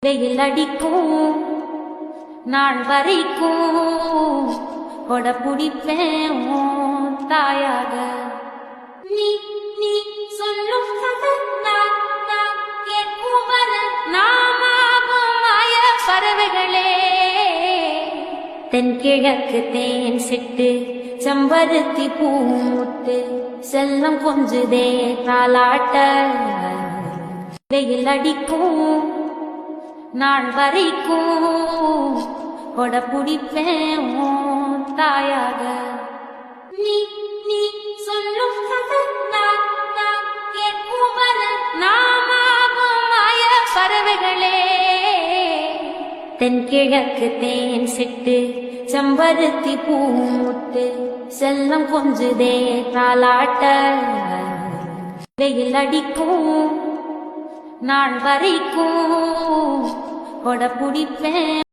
வெயில் அடிக்கும் நாள் வரைக்கும் கொட பிடிப்பேன் தாயாக. நீ நீ சொல்லும் கேட்கும் நாமாவும் மாய பறவைகளே. தென்கிழக்கு தேன் சிட்டு செம்பருத்தி பூமுட்டு செல்லம் கொஞ்சுதே தாலாட்ட. வெயில் அடிக்கும் நாள் வரைக்கும் கொட பிடிப்பேன் தாயாக. நீ நீ சொல்லும் கேட்கும் நாமாவும் மாய பறவைகளே. தென்கிழக்கு தேன் சிட்டு செம்பருத்தி பூமுட்டு செல்லம் கொஞ்சுதே தாலாட்ட. வெயில் அடிக்கும் நாள் வரைக்கும் கொட பிடிப்பேன்